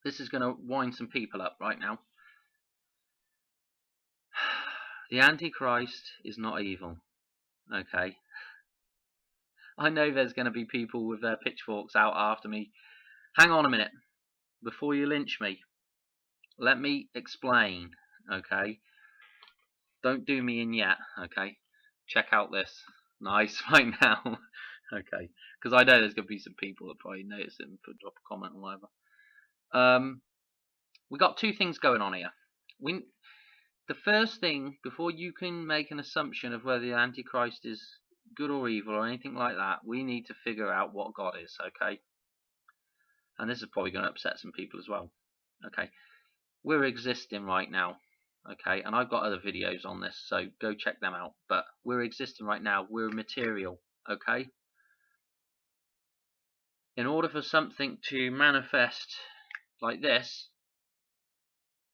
This is going to wind some people up right now. The Antichrist is not evil. Okay. I know there's going to be people with their pitchforks out after me. Hang on a minute. Before you lynch me, let me explain. Okay. Don't do me in yet. Okay. Check out this. Nice right now. Okay. Because I know there's going to be some people that probably notice it and drop a comment or whatever. We got two things going on here. The first thing, before you can make an assumption of whether the Antichrist is good or evil or anything like that, we need to figure out what God is, okay? And this is probably going to upset some people as well, okay? We're existing right now, okay? And I've got other videos on this, so go check them out. But we're existing right now. We're material, okay? In order for something to manifest like this,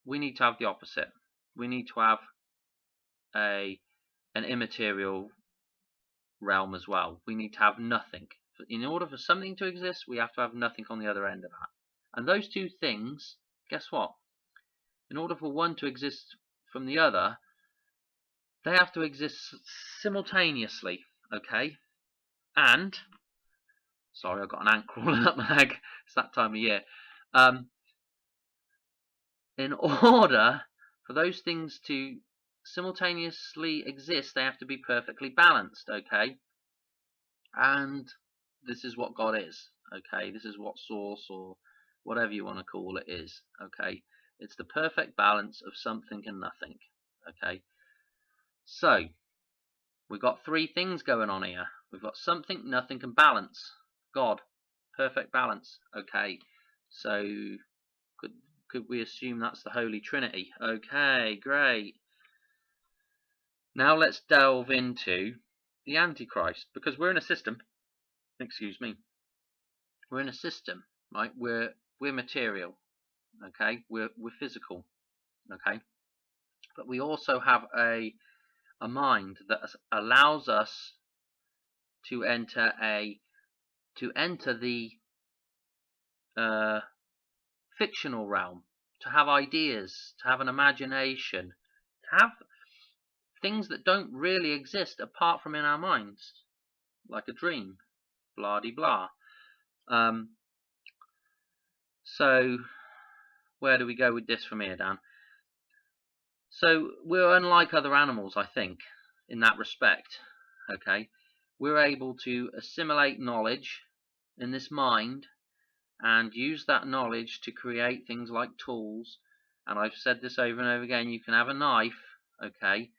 we need to have the opposite. We need to have an immaterial realm as well. We need to have nothing. In order for something to exist, we have to have nothing on the other end of that. And those two things, guess what? In order for one to exist from the other, they have to exist simultaneously, okay? And, sorry, I've got an ant crawling up my leg. It's that time of year. In order for those things to simultaneously exist, they have to be perfectly balanced, okay? And this is what God is, okay? This is what source or whatever you want to call it is, okay? It's the perfect balance of something and nothing, okay? So, we've got three things going on here. We've got something, nothing, and balance. God, perfect balance, okay? So, could we assume that's the Holy Trinity? Okay, great. Now let's delve into the Antichrist, because we're in a system. Excuse me. We're in a system, right? We're material, okay? We're physical, okay? But we also have a mind that allows us to enter the fictional realm, to have ideas, to have an imagination, to have things that don't really exist apart from in our minds, like a dream, blah de blah. So where do we go with this from here, Dan? So we're unlike other animals, I think, in that respect, okay? We're able to assimilate knowledge in this mind and use that knowledge to create things like tools. And I've said this over and over again, you can have a knife, okay?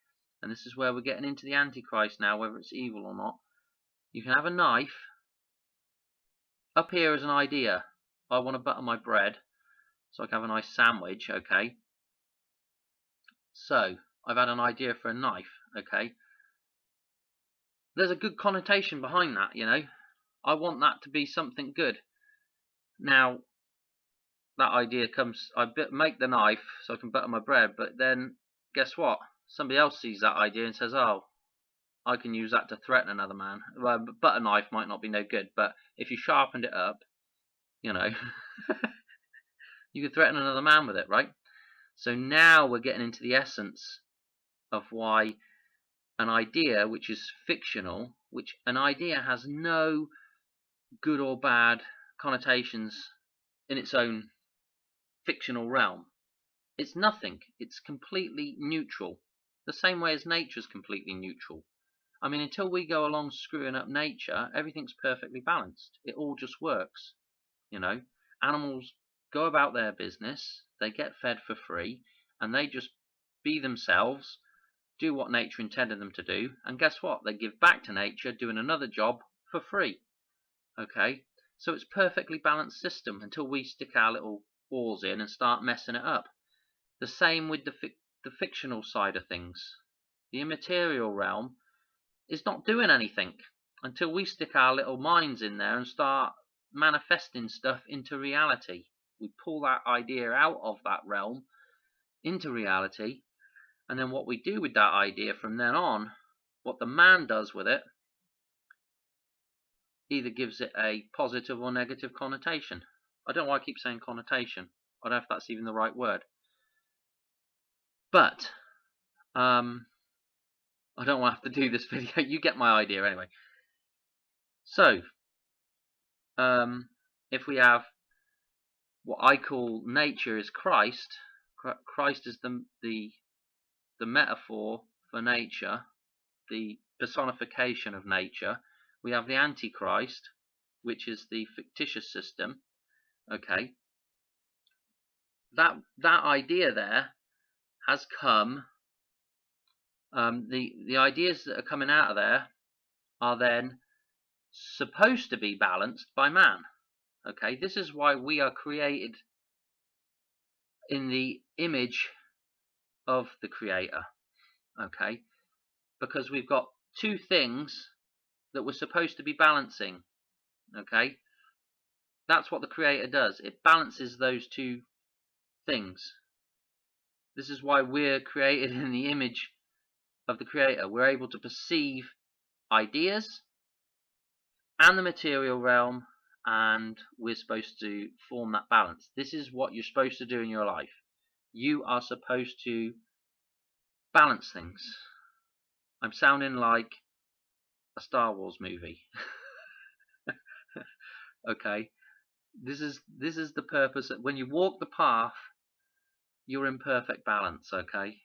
And this is where we're getting into the Antichrist now, whether it's evil or not. You can have a knife. Up here is an idea. I want to butter my bread so I can have a nice sandwich, okay? So, I've had an idea for a knife, okay? There's a good connotation behind that, you know? I want that to be something good. Now, that idea comes, I make the knife so I can butter my bread, but then, guess what? Somebody else sees that idea and says, oh, I can use that to threaten another man. Well, a butter knife might not be no good, but if you sharpened it up, you know, you could threaten another man with it, right? So now we're getting into the essence of why an idea which is fictional, which an idea has no good or bad connotations in its own fictional realm. It's nothing. It's completely neutral. The same way as nature is completely neutral. I mean, until we go along screwing up nature, everything's perfectly balanced. It all just works. You know, animals go about their business, they get fed for free, and they just be themselves, do what nature intended them to do, and guess what? They give back to nature doing another job for free. Okay? So it's a perfectly balanced system until we stick our little balls in and start messing it up. The same with the fictional side of things. The immaterial realm is not doing anything until we stick our little minds in there and start manifesting stuff into reality. We pull that idea out of that realm into reality, and then what we do with that idea from then on, what the man does with it, either gives it a positive or negative connotation. I don't know why I keep saying connotation. I don't know if that's even the right word. But I don't want to have to do this video. You get my idea anyway. So if we have what I call nature is Christ. Christ is the metaphor for nature, the personification of nature. We have the Antichrist, which is the fictitious system. Okay, that idea there has come. The ideas that are coming out of there are then supposed to be balanced by man. Okay, this is why we are created in the image of the Creator. Okay, because we've got two things that we're supposed to be balancing. Okay, that's what the Creator does. It balances those two things. This is why we're created in the image of the Creator. We're able to perceive ideas and the material realm, and we're supposed to form that balance. This is what you're supposed to do in your life. You are supposed to balance things. I'm sounding like a Star Wars movie. Okay, this is the purpose. When you walk the path, you're in perfect balance. Okay,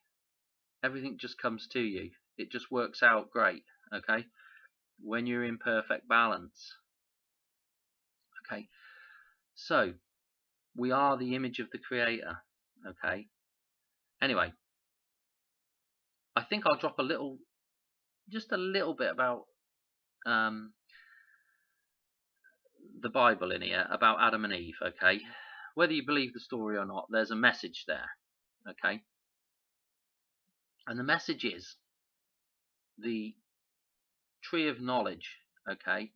everything just comes to you. It just works out great. Okay, when you're in perfect balance. Okay, so we are the image of the Creator. Okay, anyway, I think I'll drop just a little bit about the Bible in here, about Adam and Eve. Okay, whether you believe the story or not, there's a message there. Okay, and the message is the tree of knowledge, okay,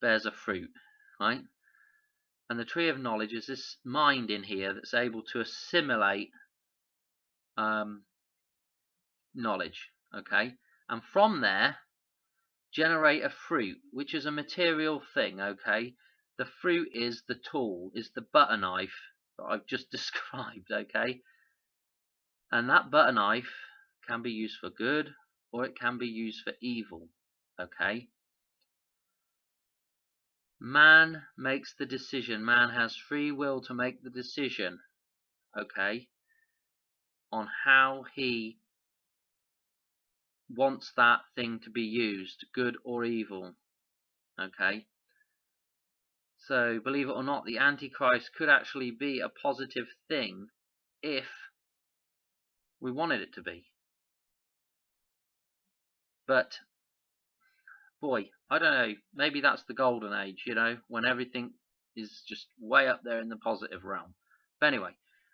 bears a fruit, right? And the tree of knowledge is this mind in here that's able to assimilate knowledge, okay, and from there generate a fruit, which is a material thing. Okay, the fruit is the tool, is the butter knife that I've just described. Okay, and that butter knife can be used for good or it can be used for evil. Okay, man makes the decision. Man has free will to make the decision, okay, on how he wants that thing to be used, good or evil. Okay, so believe it or not, the Antichrist could actually be a positive thing if we wanted it to be. But boy, I don't know, maybe that's the golden age, you know, when everything is just way up there in the positive realm. But anyway,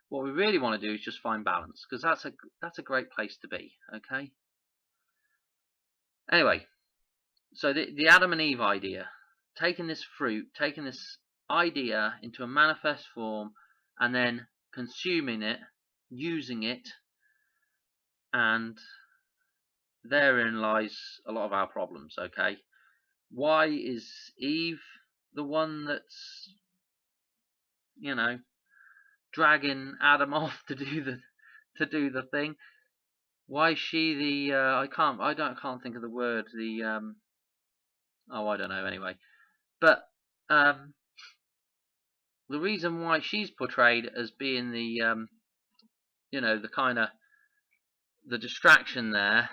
what we really want to do is just find balance, because that's a great place to be. Okay, anyway, so the Adam and Eve idea, taking this fruit, taking this idea into a manifest form, and then consuming it, using it, and therein lies a lot of our problems. Okay, why is Eve the one that's, you know, dragging Adam off to do the thing? Why is she the I can't think of the word, the oh, I don't know, anyway. But the reason why she's portrayed as being the you know, the kind of the distraction there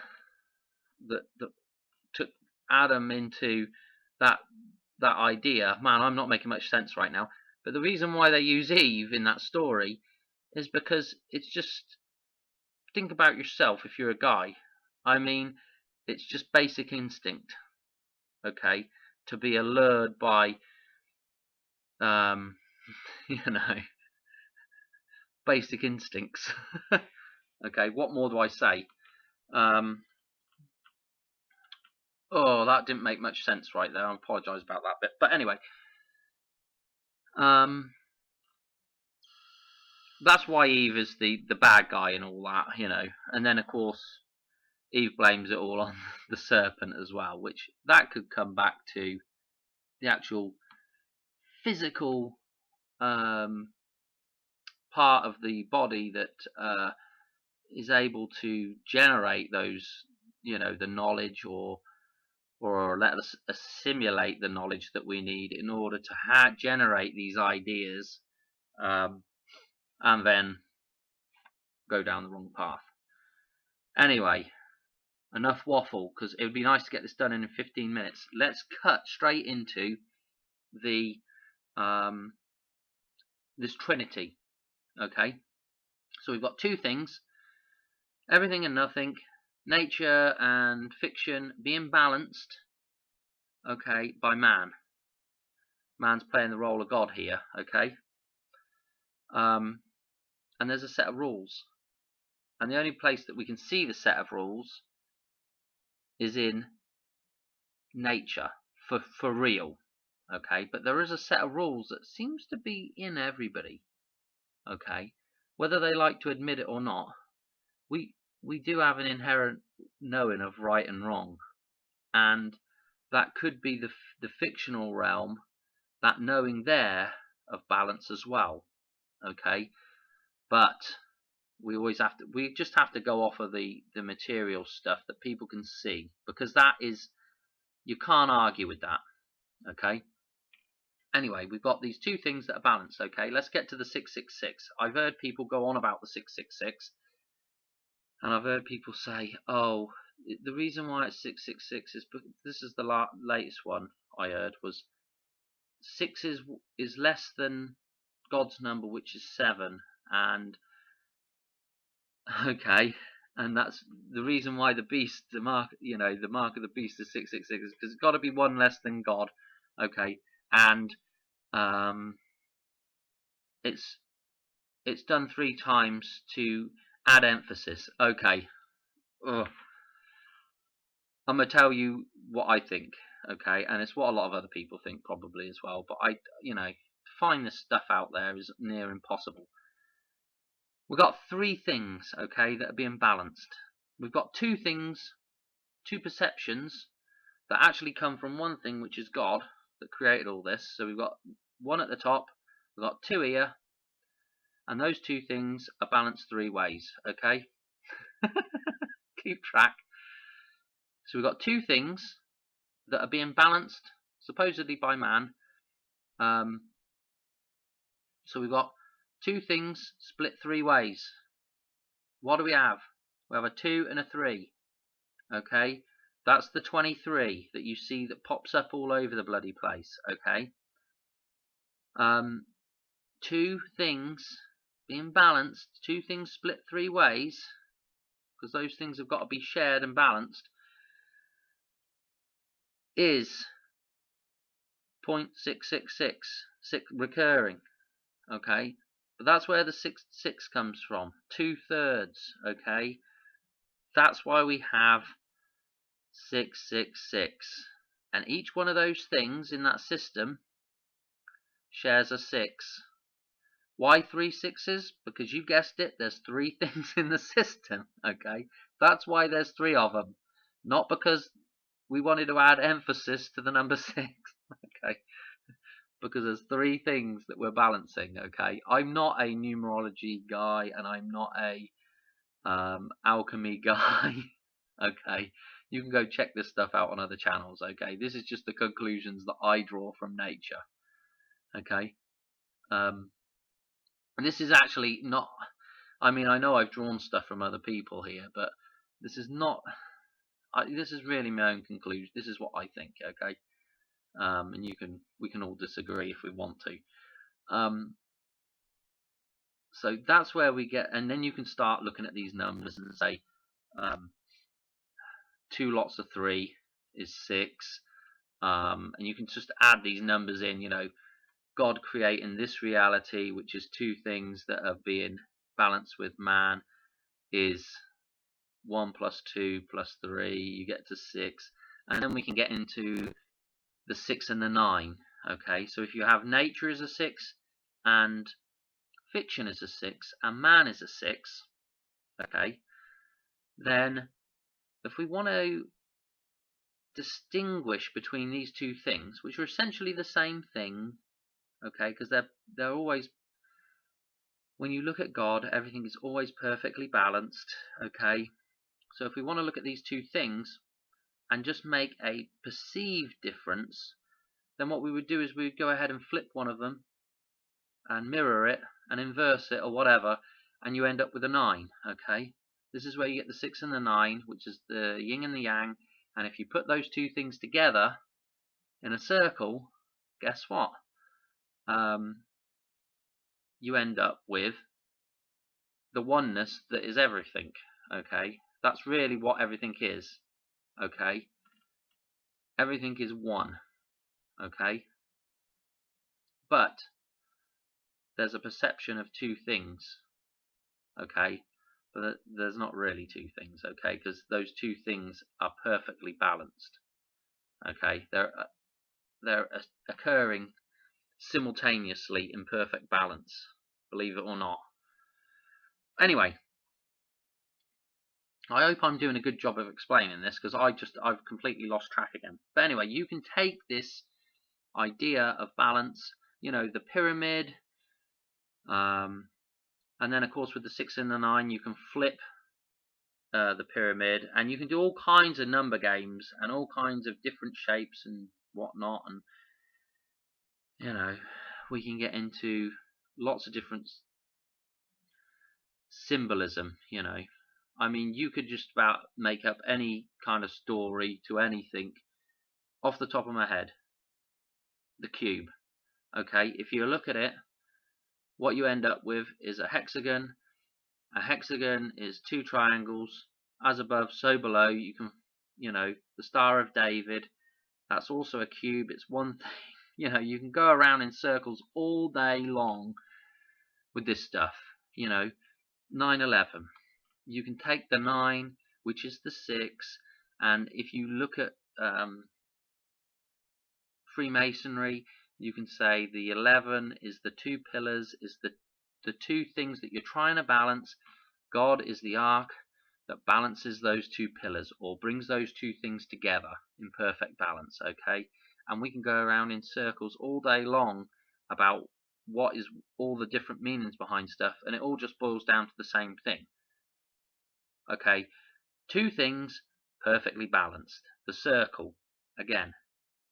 that took Adam into that idea. Man, I'm not making much sense right now. But the reason why they use Eve in that story is because it's just, think about yourself if you're a guy. I mean, it's just basic instinct, okay, to be allured by you know, basic instincts. Okay, what more do I say? Oh, that didn't make much sense right there. I apologise about that bit. But anyway, that's why Eve is the bad guy and all that, you know. And then, of course, Eve blames it all on the serpent as well, which that could come back to the actual physical part of the body that is able to generate those, the knowledge, or let us assimilate the knowledge that we need in order to generate these ideas, and then go down the wrong path. Anyway, enough waffle, because it would be nice to get this done in 15 minutes. Let's cut straight into the this trinity. Okay, so we've got two things: everything and nothing, nature and fiction being balanced, okay, by man. Man's playing the role of God here, okay. And there's a set of rules, and the only place that we can see the set of rules is in nature, for real, okay. But there is a set of rules that seems to be in everybody, okay, whether they like to admit it or not. We do have an inherent knowing of right and wrong, and that could be the fictional realm, that knowing there of balance as well, okay. But we just have to go off of the material stuff that people can see, because that is, you can't argue with that, okay. Anyway, we've got these two things that are balanced, okay. Let's get to the 666. I've heard people go on about the 666, and I've heard people say, oh, the reason why it's 666 is, this is the latest one I heard, was 6 is less than God's number, which is 7, and okay, and that's the reason why the beast, the mark of the beast is 666, is because it's got to be one less than God, okay, and it's done 3 times to add emphasis, okay. Ugh. I'm gonna tell you what I think, okay, and it's what a lot of other people think probably as well, but to find this stuff out there is near impossible. We've got 3 things, okay, that are being balanced. We've got 2 things, 2 perceptions that actually come from one thing, which is God, that created all this. So we've got 1 at the top, we've got 2 here, and those 2 things are balanced 3 ways, okay? Keep track. So we've got 2 things that are being balanced, supposedly by man. So we've got 2 things split 3 ways. What do we have? We have a 2 and a 3. Okay, that's the 23 that you see that pops up all over the bloody place. Okay, 2 things being balanced, 2 things split 3 ways, because those things have got to be shared and balanced, is 0.666, recurring. Okay, but that's where the 6 comes from, 2/3. Okay, that's why we have 666, and each one of those things in that system shares a 6. Why 3 6s? Because you guessed it, there's 3 things in the system, okay? That's why there's 3 of them, not because we wanted to add emphasis to the number 6, okay? Because there's 3 things that we're balancing, okay? I'm not a numerology guy, and I'm not a alchemy guy, okay? You can go check this stuff out on other channels, okay? This is just the conclusions that I draw from nature, okay? And this is actually not, I mean, I know I've drawn stuff from other people here, but this is not, this is really my own conclusion. This is what I think, okay? And we can all disagree if we want to. So that's where we get, and then you can start looking at these numbers and say, 2 lots of 3 is 6, and you can just add these numbers in, God creating this reality, which is 2 things that are being balanced with man, is 1 plus 2 plus 3, you get to 6, and then we can get into the 6 and the 9, okay? So if you have nature as a 6, and fiction is a 6, and man is a 6, okay, then if we want to distinguish between these 2 things, which are essentially the same thing, okay, because they're always when you look at God, everything is always perfectly balanced, okay? So if we want to look at these two things and just make a perceived difference, then what we would do is we would go ahead and flip one of them and mirror it and inverse it or whatever, and you end up with a 9, okay? This is where you get the 6 and the 9, which is the yin and the yang, and if you put those two things together in a circle, guess what? You end up with the oneness that is everything, okay? That's really what everything is, okay? Everything is one, okay? But there's a perception of two things, okay? But there's not really two things, okay? Because those two things are perfectly balanced, okay? They're occurring simultaneously in perfect balance, believe it or not. Anyway, I hope I'm doing a good job of explaining this, because I've completely lost track again. But anyway, you can take this idea of balance, you know, the pyramid, and then of course with the 6 and the 9 you can flip the pyramid, and you can do all kinds of number games and all kinds of different shapes and whatnot, and you know, we can get into lots of different symbolism, you know. I mean, you could just about make up any kind of story to anything off the top of my head. The cube, okay? If you look at it, what you end up with is a hexagon. A hexagon is two triangles, as above, so below. You can, you know, the Star of David, that's also a cube. It's one thing, you know, you can go around in circles all day long with this stuff, you know. 9/11. You can take the 9, which is the 6, and if you look at Freemasonry, you can say the 11 is the two pillars, is the two things that you're trying to balance. God is the ark that balances those two pillars, or brings those two things together in perfect balance, okay? And we can go around in circles all day long about what is all the different meanings behind stuff, and it all just boils down to the same thing, okay? Two things perfectly balanced. The circle, again,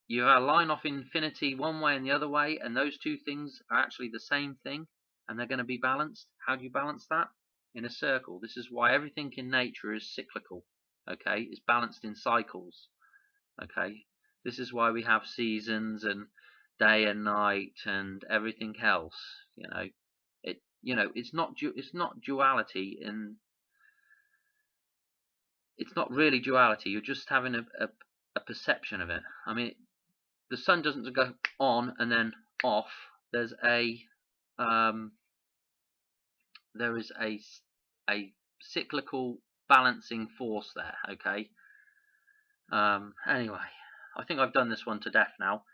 you have a line off infinity one way and the other way, and those two things are actually the same thing, and they're going to be balanced. How do you balance that? In a circle. This is why everything in nature is cyclical, okay? It's balanced in cycles, okay? This is why we have seasons and day and night and everything else, you know. It's not duality, and it's not really duality. You're just having a perception of it. I mean, the sun doesn't go on and then off. There is a cyclical balancing force there, okay? Anyway, I think I've done this one to death now.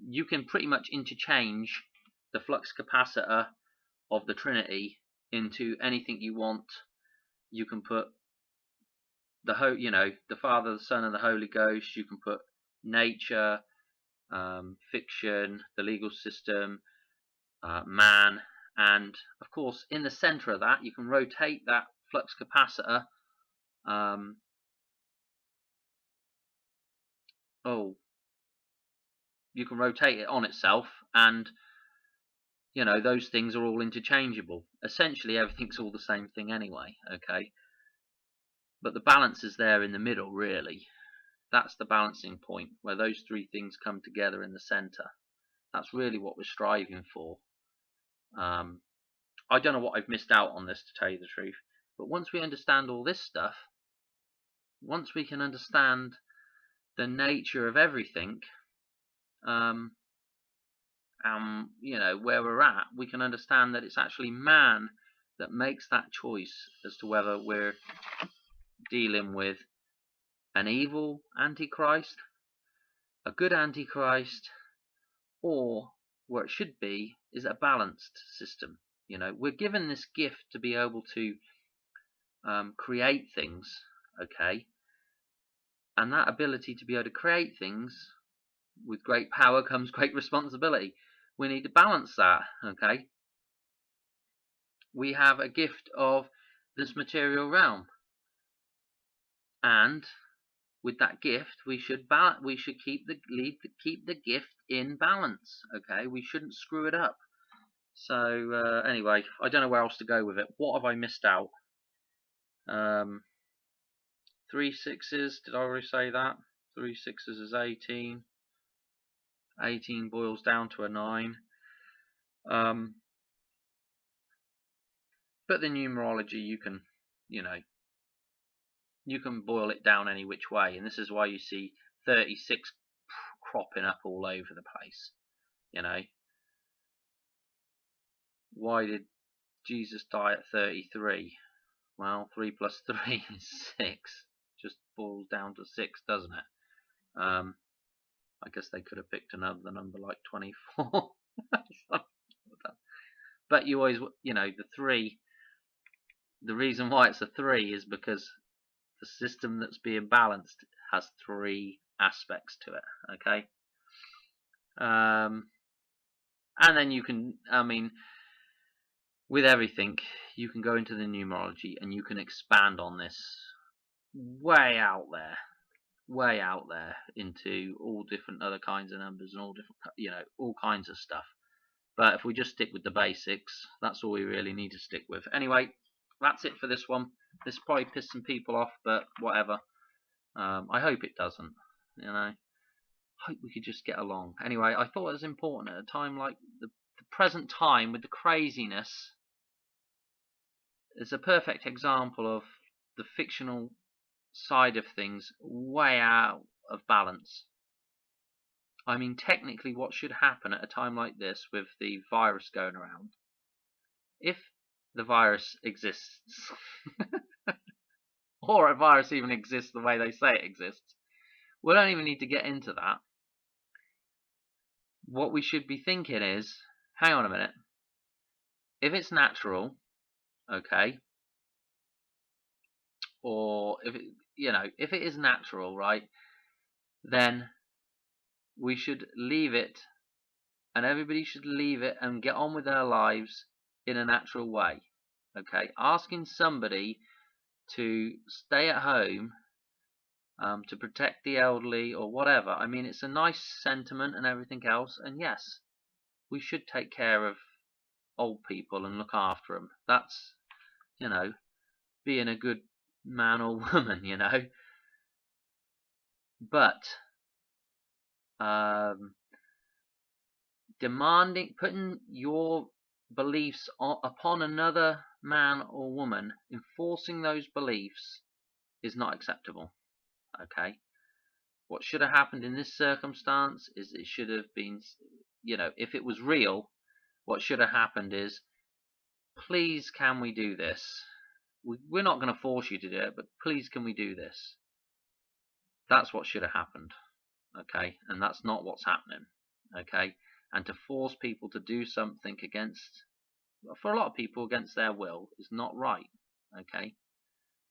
You can pretty much interchange the flux capacitor of the Trinity into anything you want. You can put the Father, the Son, and the Holy Ghost. You can put nature, fiction, the legal system, man, and of course in the center of that you can rotate that flux capacitor. You can rotate it on itself, and you know, those things are all interchangeable. Essentially everything's all the same thing anyway, okay? But the balance is there in the middle, really. That's the balancing point, where those three things come together in the center. That's really what we're striving for. I don't know what I've missed out on this, to tell you the truth, but once we understand all this stuff, once we can understand the nature of everything, you know, where we're at, we can understand that it's actually man that makes that choice as to whether we're dealing with an evil antichrist, a good antichrist, or where it should be is a balanced system. You know, we're given this gift to be able to create things, okay? And that ability to be able to create things, with great power comes great responsibility. We need to balance that, okay? we have a gift of this material realm, and with that gift, we should keep the gift in balance. Okay, we shouldn't screw it up. So anyway, I don't know where else to go with it. What have I missed out? 3 6s. Did I already say that? 3 6s is 18. 18 boils down to a 9. But the numerology, you can, you can boil it down any which way, and this is why you see 36 cropping up all over the place. Why did Jesus die at 33? Well, 3 plus 3 is 6. Just boils down to 6, doesn't it? I guess they could have picked another number like 24. But you always, the 3, the reason why it's a 3 is because the system that's being balanced has 3 aspects to it, okay? And then you can, with everything, you can go into the numerology and you can expand on this way out there into all different other kinds of numbers and all different, all kinds of stuff. But if we just stick with the basics, that's all we really need to stick with. Anyway, that's it for this one. This probably pissed some people off, but whatever. I hope it doesn't. I hope we could just get along. Anyway, I thought it was important at a time like the present time with the craziness. It's a perfect example of the fictional side of things way out of balance. I mean, technically what should happen at a time like this with the virus going around, if the virus exists, or a virus even exists the way they say it exists, we don't even need to get into that. What we should be thinking is, hang on a minute, if it's natural, okay, or if it is natural, right, then we should leave it, and everybody should leave it and get on with their lives in a natural way. Okay, asking somebody to stay at home to protect the elderly or whatever, I mean, it's a nice sentiment and everything else, and yes, we should take care of old people and look after them. That's, being a good man or woman, but putting your beliefs upon another man or woman, enforcing those beliefs is not acceptable. Okay, what should have happened in this circumstance is it should have been, if it was real, what should have happened is, please, can we do this? We're not going to force you to do it, but please, can we do this? That's what should have happened. Okay, and that's not what's happening. Okay, and to force people to do something for a lot of people against their will is not right. Okay,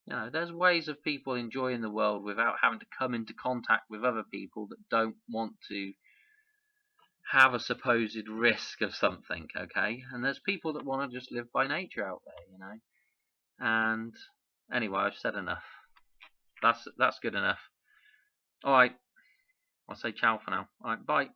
there's ways of people enjoying the world without having to come into contact with other people that don't want to have a supposed risk of something. Okay, and there's people that want to just live by nature out there, and anyway, I've said enough. That's good enough. Alright, I'll say ciao for now. Alright, bye.